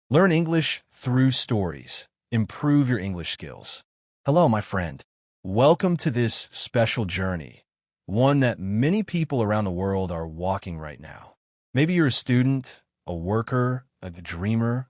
Learn English through stories. Improve your English skills. Hello, my friend. Welcome to this special journey, one that many people around the world are walking right now. Maybe you're a student, a worker, a dreamer,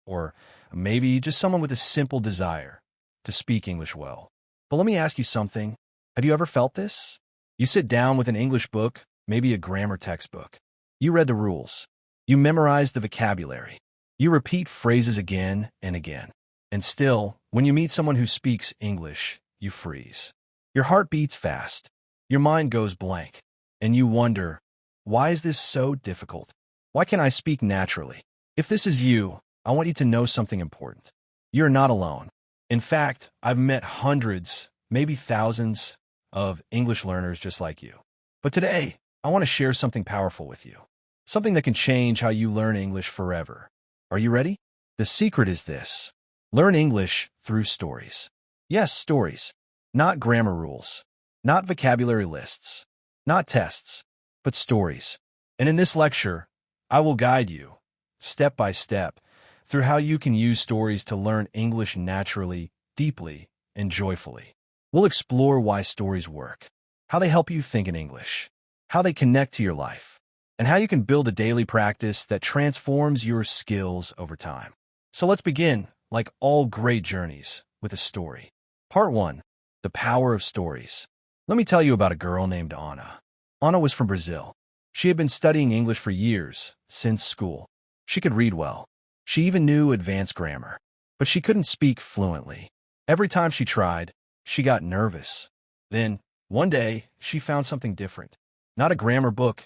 or maybe just someone with a simple desire to speak English well. But let me ask you something. Have you ever felt this? You sit down with an English book, maybe a grammar textbook. You read the rules. You memorized the vocabulary. You repeat phrases again and again. And still, when you meet someone who speaks English, you freeze. Your heart beats fast. Your mind goes blank. And you wonder, why is this so difficult? Why can't I speak naturally? If this is you, I want you to know something important. You're not alone. In fact, I've met hundreds, maybe thousands, of English learners just like you. But today, I want to share something powerful with you. Something that can change how you learn English forever. Are you ready? The secret is this. Learn English through stories. Yes, stories. Not grammar rules. Not vocabulary lists. Not tests. But stories. And in this lecture, I will guide you, step by step, through how you can use stories to learn English naturally, deeply, and joyfully. We'll explore why stories work, how they help you think in English, how they connect to your life, and how you can build a daily practice that transforms your skills over time. So let's begin, like all great journeys, with a story. Part 1. The Power of Stories. Let me tell you about a girl named Anna. Anna was from Brazil. She had been studying English for years, since school. She could read well. She even knew advanced grammar. But she couldn't speak fluently. Every time she tried, she got nervous. Then, one day, she found something different. Not a grammar book,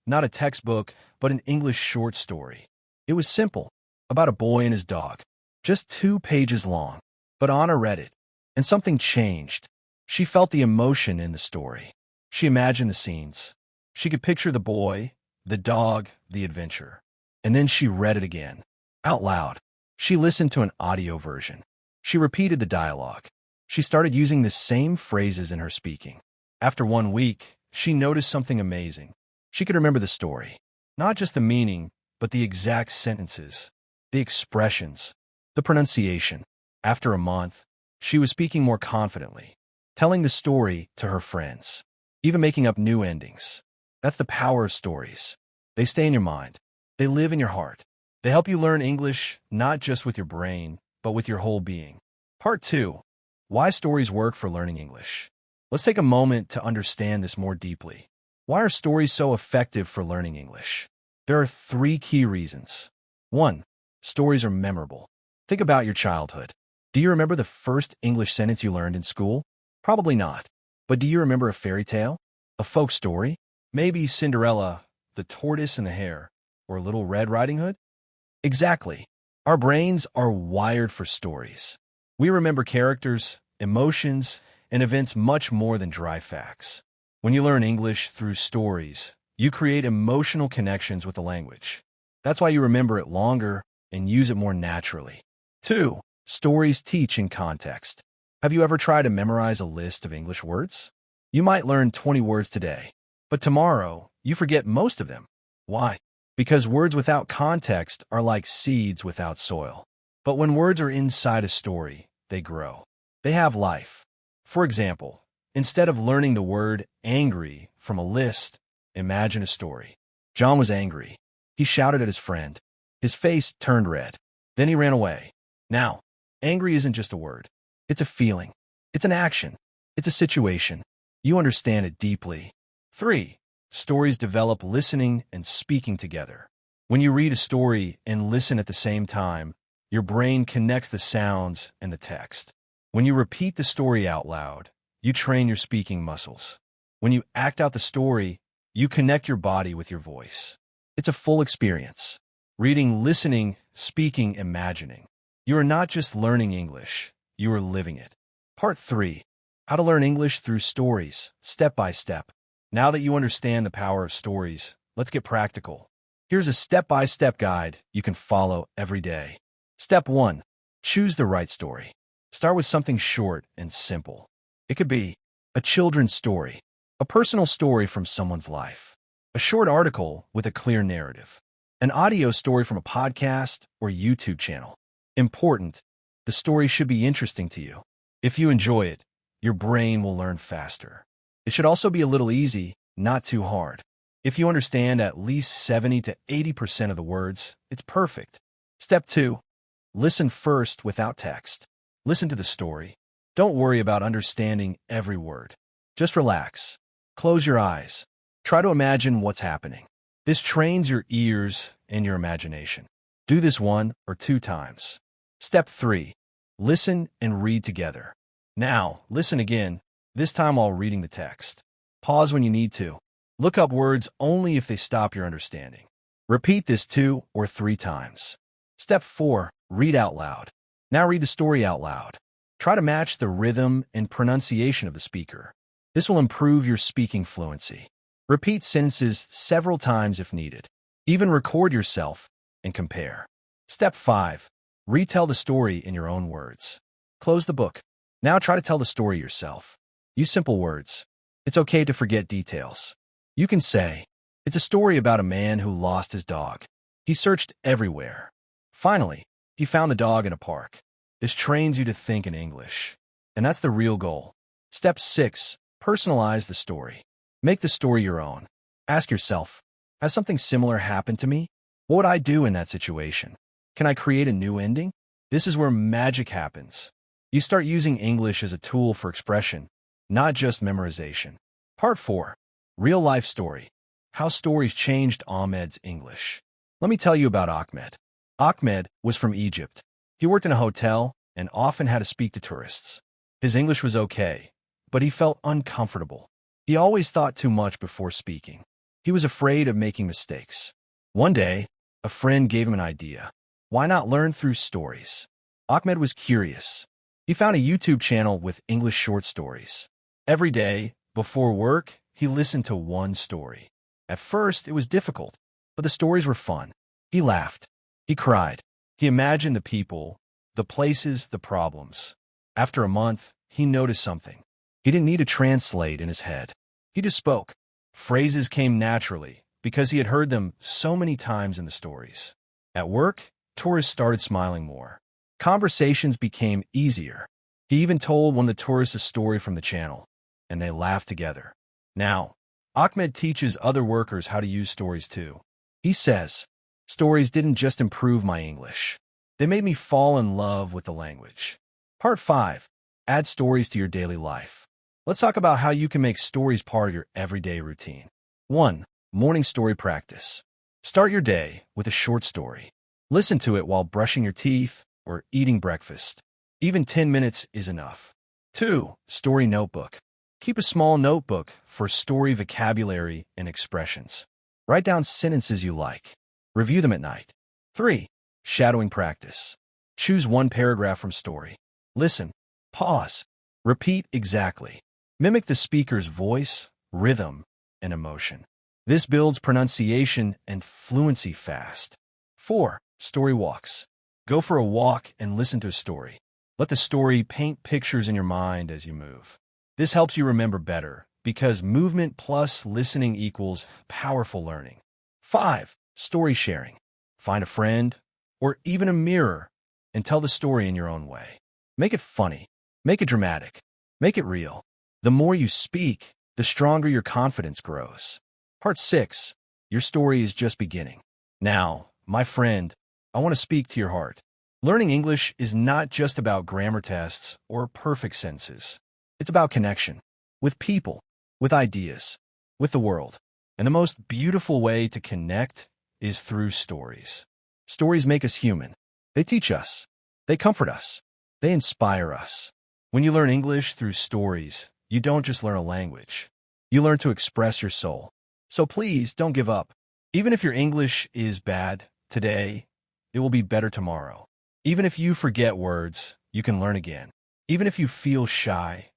not a textbook, but an English short story. It was simple, about a boy and his dog. Just 2 pages long. But Anna read it, and something changed. She felt the emotion in the story. She imagined the scenes. She could picture the boy, the dog, the adventure. And then she read it again, out loud. She listened to an audio version. She repeated the dialogue. She started using the same phrases in her speaking. After 1 week, she noticed something amazing. She could remember the story, not just the meaning, but the exact sentences, the expressions, the pronunciation. After a month, she was speaking more confidently, telling the story to her friends, even making up new endings. That's the power of stories. They stay in your mind. They live in your heart. They help you learn English not just with your brain, but with your whole being. Part 2. Why stories work for learning English. Let's take a moment to understand this more deeply. Why are stories so effective for learning English? There are 3 key reasons. 1. Stories are memorable. Think about your childhood. Do you remember the first English sentence you learned in school? Probably not. But do you remember a fairy tale? A folk story? Maybe Cinderella, the tortoise and the hare, or Little Red Riding Hood? Exactly. Our brains are wired for stories. We remember characters, emotions, and events much more than dry facts. When you learn English through stories, you create emotional connections with the language. That's why you remember it longer and use it more naturally. 2. Stories teach in context. Have you ever tried to memorize a list of English words? You might learn 20 words today, but tomorrow you forget most of them. Why? Because words without context are like seeds without soil. But when words are inside a story, they grow. They have life. For example, instead of learning the word angry from a list, imagine a story. John was angry. He shouted at his friend. His face turned red. Then he ran away. Now, angry isn't just a word. It's a feeling. It's an action. It's a situation. You understand it deeply. 3. Stories develop listening and speaking together. When you read a story and listen at the same time, your brain connects the sounds and the text. When you repeat the story out loud, you train your speaking muscles. When you act out the story, you connect your body with your voice. It's a full experience. Reading, listening, speaking, imagining. You are not just learning English, you are living it. Part 3. How to learn English through stories, step by step. Now that you understand the power of stories, let's get practical. Here's a step-by-step guide you can follow every day. Step 1. Choose the right story. Start with something short and simple. It could be a children's story, a personal story from someone's life, a short article with a clear narrative. An audio story from a podcast or YouTube channel. Important, the story should be interesting to you. If you enjoy it, your brain will learn faster. It should also be a little easy, not too hard. If you understand at least 70 to 80% of the words, it's perfect. Step 2. Listen first without text. Listen to the story. Don't worry about understanding every word. Just relax. Close your eyes. Try to imagine what's happening. This trains your ears and your imagination. Do this 1 or 2 times. Step 3. Listen and read together. Now, listen again, this time while reading the text. Pause when you need to. Look up words only if they stop your understanding. Repeat this 2 or 3 times. Step 4. Read out loud. Now read the story out loud. Try to match the rhythm and pronunciation of the speaker. This will improve your speaking fluency. Repeat sentences several times if needed. Even record yourself and compare. Step 5. Retell the story in your own words. Close the book. Now try to tell the story yourself. Use simple words. It's okay to forget details. You can say, it's a story about a man who lost his dog. He searched everywhere. Finally, he found the dog in a park. This trains you to think in English. And that's the real goal. Step 6. Personalize the story. Make the story your own. Ask yourself, has something similar happened to me? What would I do in that situation? Can I create a new ending? This is where magic happens. You start using English as a tool for expression, not just memorization. Part 4. Real-life story. How stories changed Ahmed's English. Let me tell you about Ahmed. Ahmed was from Egypt. He worked in a hotel and often had to speak to tourists. His English was okay, but he felt uncomfortable. He always thought too much before speaking. He was afraid of making mistakes. One day, a friend gave him an idea. Why not learn through stories? Ahmed was curious. He found a YouTube channel with English short stories. Every day, before work, he listened to one story. At first, it was difficult, but the stories were fun. He laughed. He cried. He imagined the people, the places, the problems. After a month, he noticed something. He didn't need to translate in his head. He just spoke. Phrases came naturally because he had heard them so many times in the stories. At work, tourists started smiling more. Conversations became easier. He even told one of the tourists a story from the channel, and they laughed together. Now, Ahmed teaches other workers how to use stories too. He says, stories didn't just improve my English. They made me fall in love with the language. Part 5. Add stories to your daily life. Let's talk about how you can make stories part of your everyday routine. 1. Morning story practice. Start your day with a short story. Listen to it while brushing your teeth or eating breakfast. Even 10 minutes is enough. 2. Story notebook. Keep a small notebook for story vocabulary and expressions. Write down sentences you like. Review them at night. 3. Shadowing practice. Choose one paragraph from story. Listen. Pause. Repeat exactly. Mimic the speaker's voice, rhythm, and emotion. This builds pronunciation and fluency fast. 4. Story walks. Go for a walk and listen to a story. Let the story paint pictures in your mind as you move. This helps you remember better because movement plus listening equals powerful learning. 5. Story sharing. Find a friend or even a mirror and tell the story in your own way. Make it funny. Make it dramatic. Make it real. The more you speak, the stronger your confidence grows. Part 6. Your story is just beginning. Now, my friend, I want to speak to your heart. Learning English is not just about grammar tests or perfect sentences. It's about connection with people, with ideas, with the world. And the most beautiful way to connect is through stories. Stories make us human. They teach us. They comfort us. They inspire us. When you learn English through stories, you don't just learn a language. You learn to express your soul. So please don't give up. Even if your English is bad today, it will be better tomorrow. Even if you forget words, you can learn again. Even if you feel shy,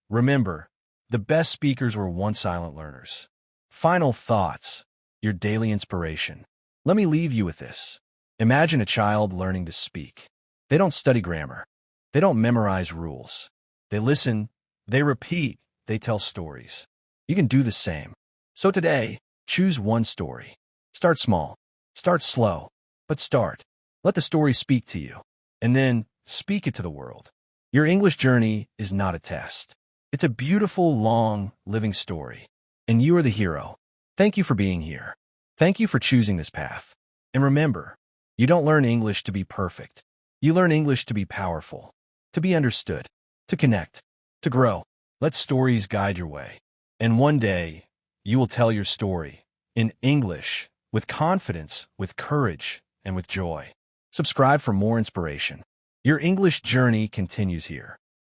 remember, the best speakers were once silent learners. Final thoughts, your daily inspiration. Let me leave you with this. Imagine a child learning to speak. They don't study grammar. They don't memorize rules. They listen, they repeat, they tell stories. You can do the same. So today, choose one story. Start small. Start slow, but start. Let the story speak to you, and then speak it to the world. Your English journey is not a test. It's a beautiful, long, living story, and you are the hero. Thank you for being here. Thank you for choosing this path. And remember, you don't learn English to be perfect. You learn English to be powerful, to be understood, to connect, to grow. Let stories guide your way. And one day, you will tell your story in English with confidence, with courage, and with joy. Subscribe for more inspiration. Your English journey continues here.